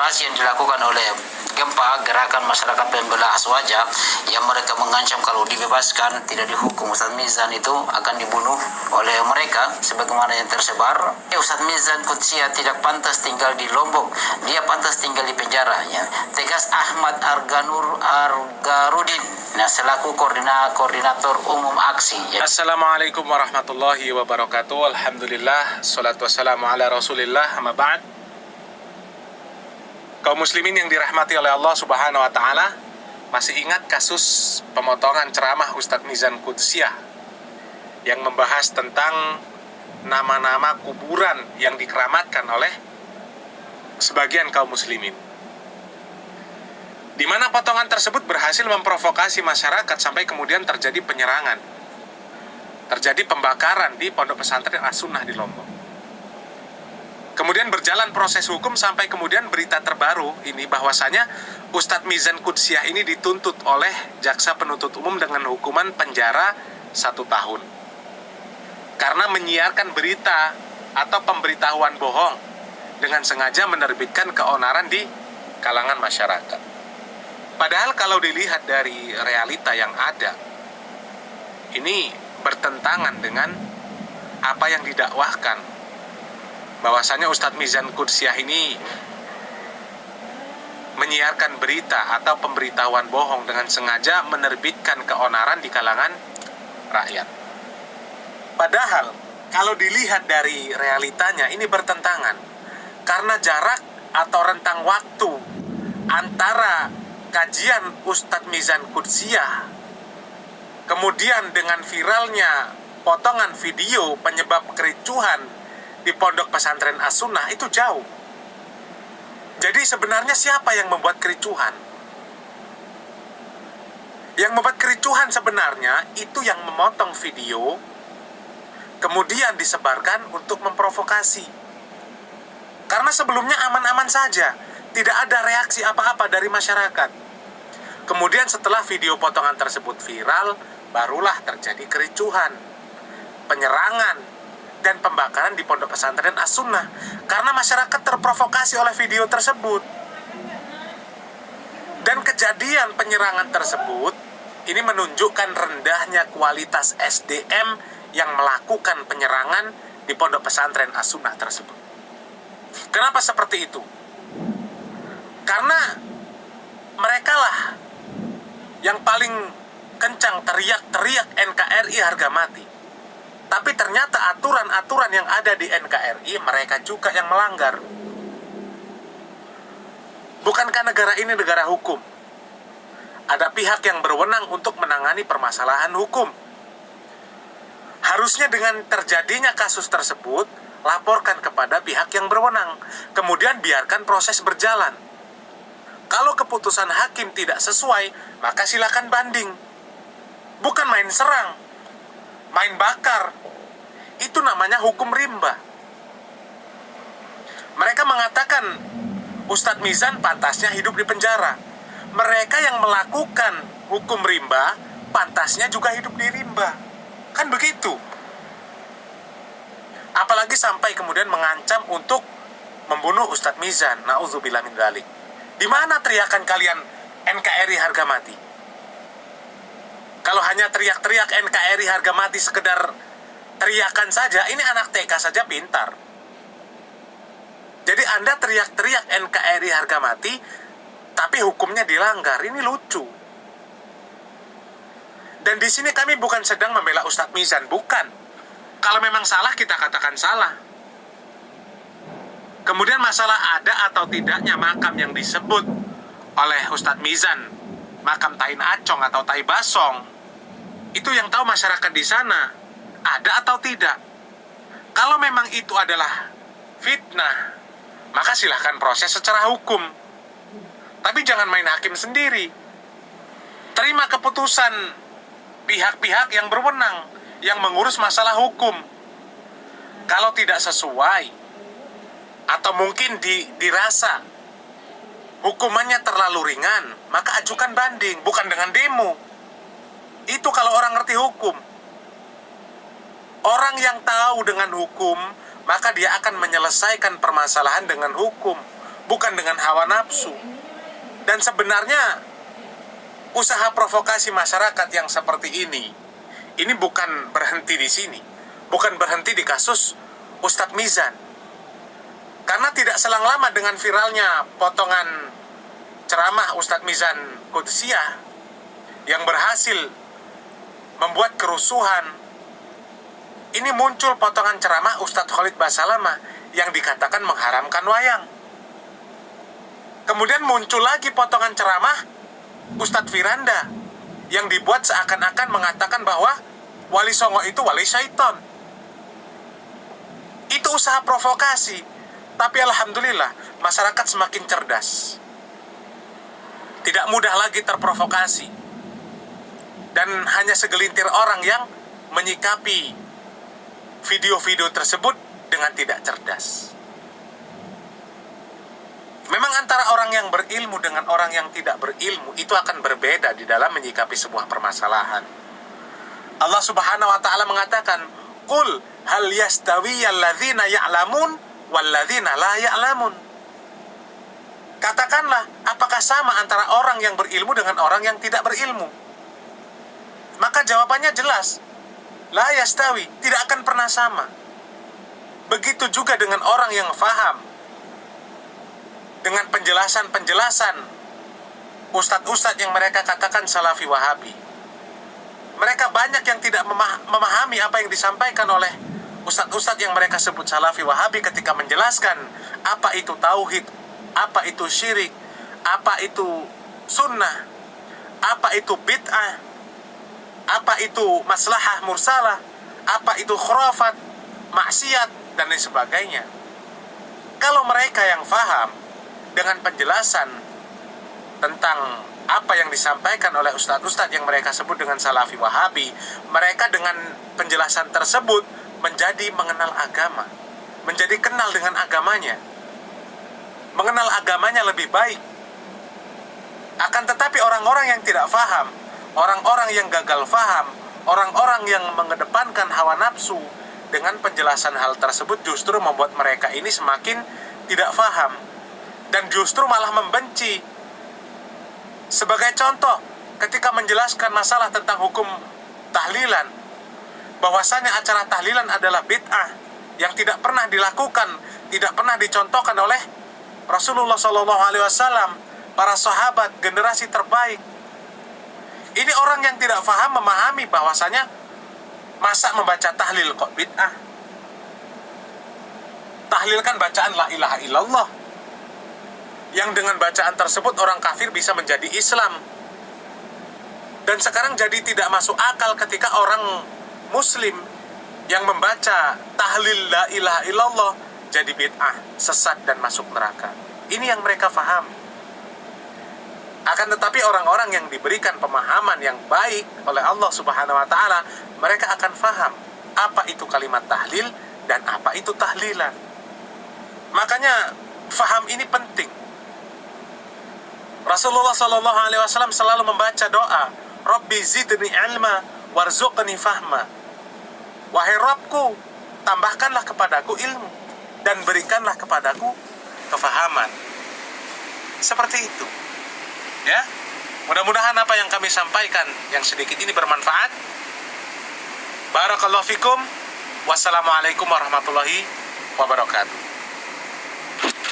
operasi yang dilakukan oleh Gempa, gerakan masyarakat pembela Aswaja, yang mereka mengancam kalau dibebaskan tidak dihukum Ustadz Mizan itu akan dibunuh oleh mereka sebagaimana yang tersebar. Ustadz Mizan Qudsiah tidak pantas tinggal di Lombok, dia pantas tinggal di penjara, ya. Tegas Ahmad Argarudin, selaku koordinator umum aksi, ya. Assalamualaikum warahmatullahi wabarakatuh. Alhamdulillah, salatu wassalamu ala rasulillah, amma ba'd. Kaum muslimin yang dirahmati oleh Allah subhanahu wa ta'ala, masih ingat kasus pemotongan ceramah Ustadz Mizan Qudsiah yang membahas tentang nama-nama kuburan yang dikeramatkan oleh sebagian kaum muslimin, di mana potongan tersebut berhasil memprovokasi masyarakat sampai kemudian terjadi penyerangan, terjadi pembakaran di Pondok Pesantren As-Sunnah di Lombok. Kemudian berjalan proses hukum sampai kemudian berita terbaru ini bahwasanya Ustadz Mizan Qudsiah ini dituntut oleh jaksa penuntut umum dengan hukuman penjara 1 tahun karena menyiarkan berita atau pemberitahuan bohong dengan sengaja menerbitkan keonaran di kalangan masyarakat. Padahal kalau dilihat dari realita yang ada, ini bertentangan dengan apa yang didakwahkan, bahwasanya Ustadz Mizan Qudsiah ini menyiarkan berita atau pemberitahuan bohong dengan sengaja menerbitkan keonaran di kalangan rakyat. Padahal kalau dilihat dari realitanya ini bertentangan, karena jarak atau rentang waktu antara kajian Ustadz Mizan Qudsiah kemudian dengan viralnya potongan video penyebab kericuhan di Pondok Pesantren As-Sunnah itu jauh. Jadi sebenarnya siapa yang membuat kericuhan? Yang membuat kericuhan sebenarnya itu yang memotong video kemudian disebarkan untuk memprovokasi. Karena sebelumnya aman-aman saja, tidak ada reaksi apa-apa dari masyarakat. Kemudian setelah video potongan tersebut viral, barulah terjadi kericuhan, penyerangan, dan pembakaran di Pondok Pesantren As-Sunnah karena masyarakat terprovokasi oleh video tersebut. Dan kejadian penyerangan tersebut ini menunjukkan rendahnya kualitas SDM yang melakukan penyerangan di Pondok Pesantren As-Sunnah tersebut. Kenapa seperti itu? Karena mereka lah yang paling kencang teriak-teriak NKRI harga mati. Tapi ternyata aturan-aturan yang ada di NKRI mereka juga yang melanggar. Bukankah negara ini negara hukum? Ada pihak yang berwenang untuk menangani permasalahan hukum. Harusnya dengan terjadinya kasus tersebut, laporkan kepada pihak yang berwenang. Kemudian biarkan proses berjalan. Kalau keputusan hakim tidak sesuai, maka silakan banding. Bukan main serang, main bakar. Itu namanya hukum rimba. Mereka mengatakan Ustadz Mizan pantasnya hidup di penjara. Mereka yang melakukan hukum rimba pantasnya juga hidup di rimba. Kan begitu. Apalagi sampai kemudian mengancam untuk membunuh Ustadz Mizan. Na'udzubillah min dzalik. Di mana teriakan kalian NKRI harga mati? Kalau hanya teriak-teriak NKRI harga mati sekedar teriakan saja, ini anak TK saja pintar. Jadi Anda teriak-teriak NKRI harga mati, tapi hukumnya dilanggar. Ini lucu. Dan di sini kami bukan sedang membela Ustadz Mizan, bukan. Kalau memang salah, kita katakan salah. Kemudian masalah ada atau tidaknya makam yang disebut oleh Ustadz Mizan, makam Tain Acong atau Tai Basong, itu yang tahu masyarakat di sana, ada atau tidak. Kalau memang itu adalah fitnah, maka silahkan proses secara hukum. Tapi jangan main hakim sendiri. Terima keputusan pihak-pihak yang berwenang, yang mengurus masalah hukum. Kalau tidak sesuai, atau mungkin dirasa hukumannya terlalu ringan, maka ajukan banding, bukan dengan demo. Itu kalau orang ngerti hukum. Orang yang tahu dengan hukum, maka dia akan menyelesaikan permasalahan dengan hukum. bukan dengan hawa nafsu. Dan sebenarnya usaha provokasi masyarakat yang seperti ini bukan berhenti di sini, bukan berhenti di kasus Ustadz Mizan. Karena tidak selang lama dengan viralnya potongan ceramah Ustadz Mizan Qudusiyah yang berhasil membuat kerusuhan, ini muncul potongan ceramah Ustadz Khalid Basalamah yang dikatakan mengharamkan wayang. Kemudian muncul lagi potongan ceramah Ustadz Firanda yang dibuat seakan-akan mengatakan bahwa Wali Songo itu wali syaiton. Itu usaha provokasi. Tapi alhamdulillah masyarakat semakin cerdas, tidak mudah lagi terprovokasi. Dan hanya segelintir orang yang menyikapi video-video tersebut dengan tidak cerdas. Memang antara orang yang berilmu dengan orang yang tidak berilmu itu akan berbeda di dalam menyikapi sebuah permasalahan. Allah Subhanahu wa taala mengatakan, "Qul hal yastawiyal ladzina ya'lamun wal ladzina la ya'lamun." Katakanlah, apakah sama antara orang yang berilmu dengan orang yang tidak berilmu? Maka jawabannya jelas, la yastawi, tidak akan pernah sama. Begitu juga dengan orang yang faham dengan penjelasan-penjelasan ustadz-ustadz yang mereka katakan salafi wahabi. Mereka banyak yang tidak memahami apa yang disampaikan oleh ustadz-ustadz yang mereka sebut salafi wahabi ketika menjelaskan apa itu tauhid, apa itu syirik, apa itu sunnah, apa itu bid'ah, apa itu maslahah mursalah, apa itu khurafat, maksiat, dan lain sebagainya. Kalau mereka yang faham dengan penjelasan tentang apa yang disampaikan oleh ustadz-ustadz yang mereka sebut dengan salafi wahabi, mereka dengan penjelasan tersebut menjadi mengenal agama, menjadi kenal dengan agamanya, mengenal agamanya lebih baik. Akan tetapi orang-orang yang tidak faham, orang-orang yang gagal faham, orang-orang yang mengedepankan hawa nafsu, dengan penjelasan hal tersebut justru membuat mereka ini semakin tidak faham dan justru malah membenci. Sebagai contoh, ketika menjelaskan masalah tentang hukum tahlilan, bahwasanya acara tahlilan adalah bid'ah yang tidak pernah dilakukan, tidak pernah dicontohkan oleh Rasulullah SAW, para sahabat, generasi terbaik. Ini orang yang tidak faham memahami bahwasanya masa membaca tahlil kok bid'ah? Tahlil kan bacaan la ilaha illallah, yang dengan bacaan tersebut orang kafir bisa menjadi Islam. Dan sekarang jadi tidak masuk akal ketika orang muslim yang membaca tahlil la ilaha illallah jadi bid'ah, sesat dan masuk neraka. Ini yang mereka faham. Akan tetapi orang-orang yang diberikan pemahaman yang baik oleh Allah Subhanahu wa taala, mereka akan faham apa itu kalimat tahlil dan apa itu tahlilan. Makanya faham ini penting. Rasulullah SAW selalu membaca doa, Rabbi zidni ilma warzuqni fahma. Wahai Rabbku, tambahkanlah kepadaku ilmu dan berikanlah kepadaku kefahaman. Seperti itu. Ya, mudah-mudahan apa yang kami sampaikan yang sedikit ini bermanfaat. Barakallahu fikum. Wassalamualaikum warahmatullahi wabarakatuh.